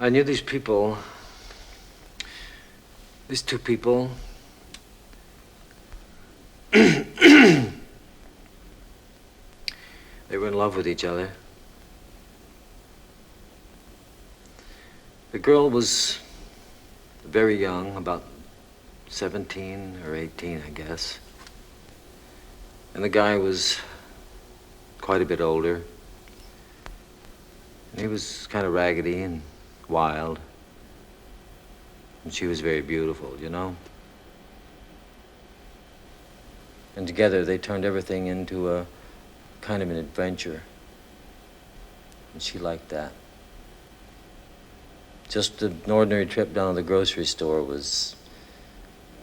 I knew these people, these two people. They were in love with each other. The girl was very young, about 17 or 18, I guess. And the guy was quite a bit older. And he was kind of raggedy and wild. And she was very beautiful, you know? And together they turned everything into a kind of an adventure. And she liked that. Just an ordinary trip down to the grocery store was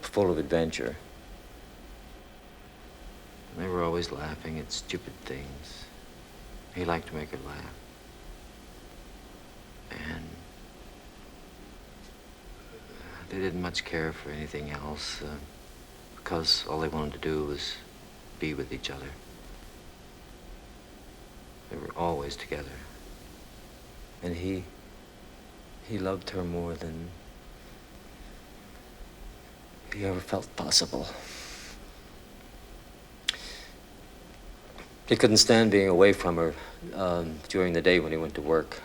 full of adventure. And they were always laughing at stupid things. He liked to make her laugh. And they didn't much care for anything else because all they wanted to do was be with each other. They were always together. And he loved her more than he ever felt possible. He couldn't stand being away from her during the day when he went to work.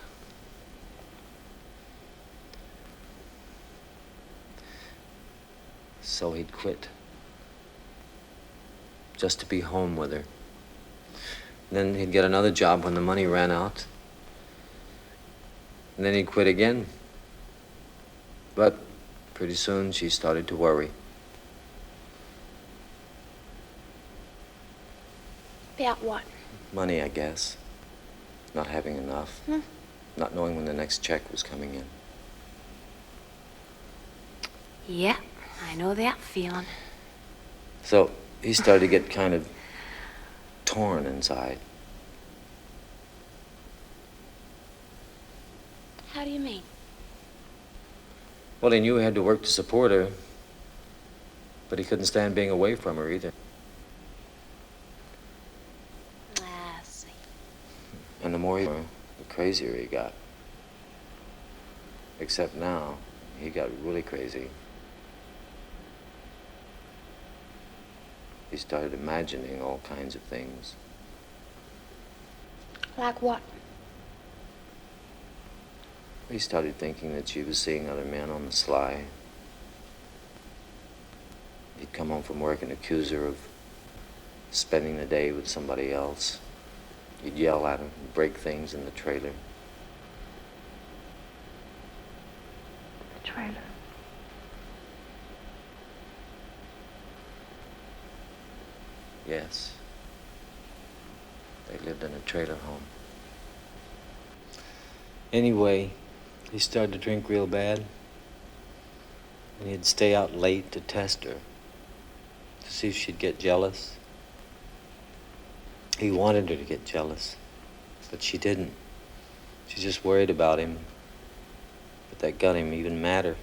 So he'd quit, just to be home with her. Then he'd get another job when the money ran out. And then he'd quit again. But pretty soon she started to worry. About what? Money, I guess. Not having enough. Not knowing when the next check was coming in. Yeah, I know that feeling. So he started to get kind of torn inside. How do you mean? Well, he knew he had to work to support her, but he couldn't stand being away from her either. I see. And the more he the crazier he got. Except now, he got really crazy. He started imagining all kinds of things. Like what? He started thinking that she was seeing other men on the sly. He'd come home from work and accuse her of spending the day with somebody else. He'd yell at her and break things in the trailer. The trailer. Yes. They lived in a trailer home. Anyway, he started to drink real bad. And he'd stay out late to test her, to see if she'd get jealous. He wanted her to get jealous, but she didn't. She just worried about him. But that got him even madder.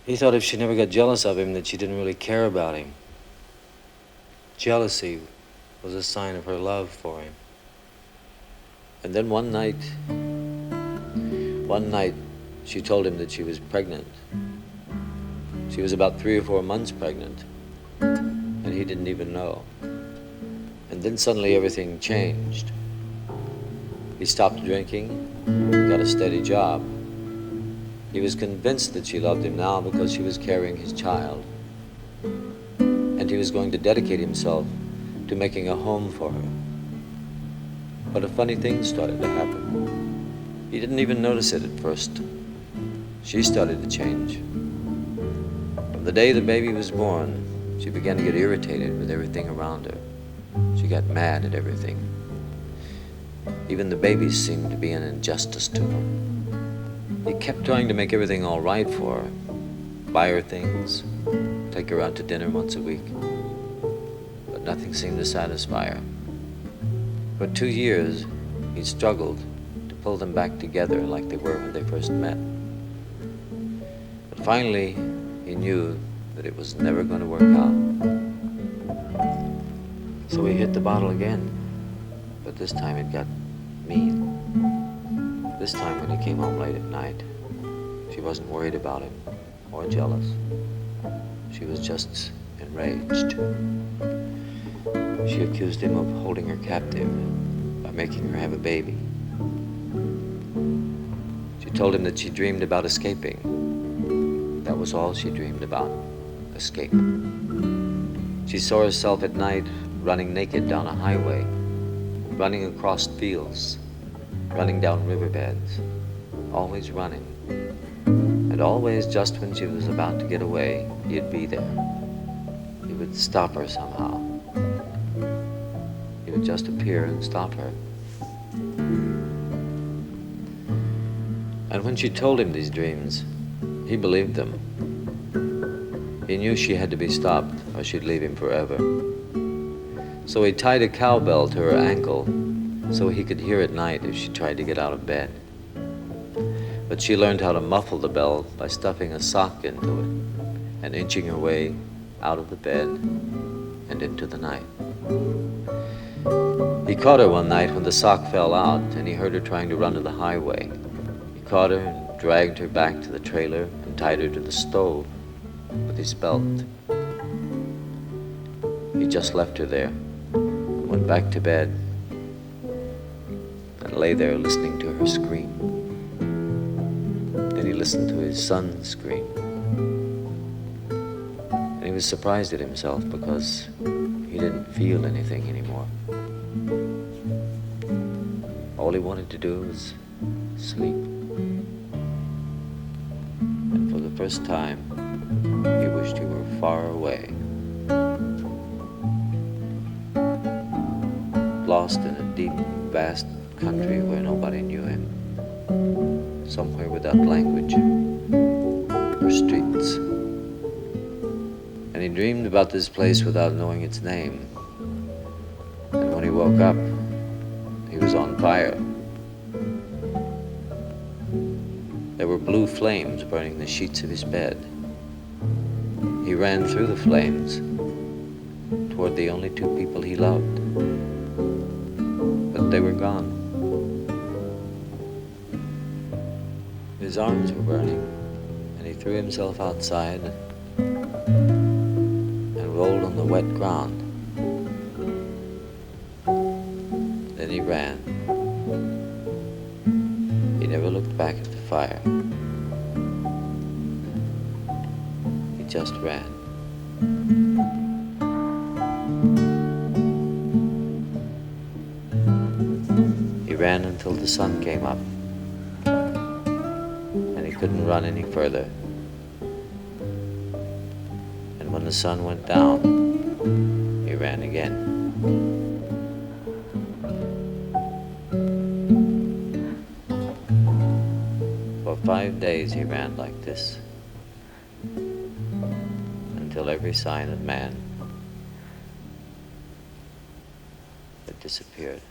He thought if she never got jealous of him, that she didn't really care about him. Jealousy was a sign of her love for him. And then one night, she told him that she was pregnant. She was about 3 or 4 months pregnant, and he didn't even know. And then suddenly everything changed. He stopped drinking, got a steady job. He was convinced that she loved him now because she was carrying his child. And he was going to dedicate himself to making a home for her. But a funny thing started to happen. He didn't even notice it at first. She started to change. From the day the baby was born, she began to get irritated with everything around her. She got mad at everything. Even the babies seemed to be an injustice to her. He kept trying to make everything all right for her. Buy her things, take her out to dinner once a week. But nothing seemed to satisfy her. For 2 years, he struggled to pull them back together like they were when they first met. But finally, he knew that it was never going to work out. So he hit the bottle again. But this time it got mean. This time when he came home late at night, She wasn't worried about him or jealous. She was just enraged. She accused him of holding her captive by making her have a baby. She told him that she dreamed about escaping. That was all she dreamed about, escape. She saw herself at night running naked down a highway, running across fields, running down riverbeds, always running. And always just when she was about to get away, he'd be there. He would stop her somehow. He would just appear and stop her. And when she told him these dreams, he believed them. He knew she had to be stopped or she'd leave him forever. So he tied a cowbell to her ankle so he could hear at night if she tried to get out of bed. But she learned how to muffle the bell by stuffing a sock into it and inching her way out of the bed and into the night. He caught her one night when the sock fell out and he heard her trying to run to the highway. He caught her and dragged her back to the trailer and tied her to the stove with his belt. He just left her there, went back to bed, and lay there listening to her scream. Then he listened to his son scream. And he was surprised at himself because he didn't feel anything anymore. All he wanted to do was sleep. And for the first time, he wished he were far away, lost in a deep, vast country where nobody knew him, somewhere without language or streets. And he dreamed about this place without knowing its name. And when he woke up, he was on fire. There were blue flames burning the sheets of his bed. He ran through the flames toward the only two people he loved. But they were gone. His arms were burning, and he threw himself outside and rolled on the wet ground. Then he ran. He never looked back at the fire. He just ran. He ran until the sun came up, and he couldn't run any further. And when the sun went down, he ran again. For 5 days he ran like this, until every sign of man had disappeared.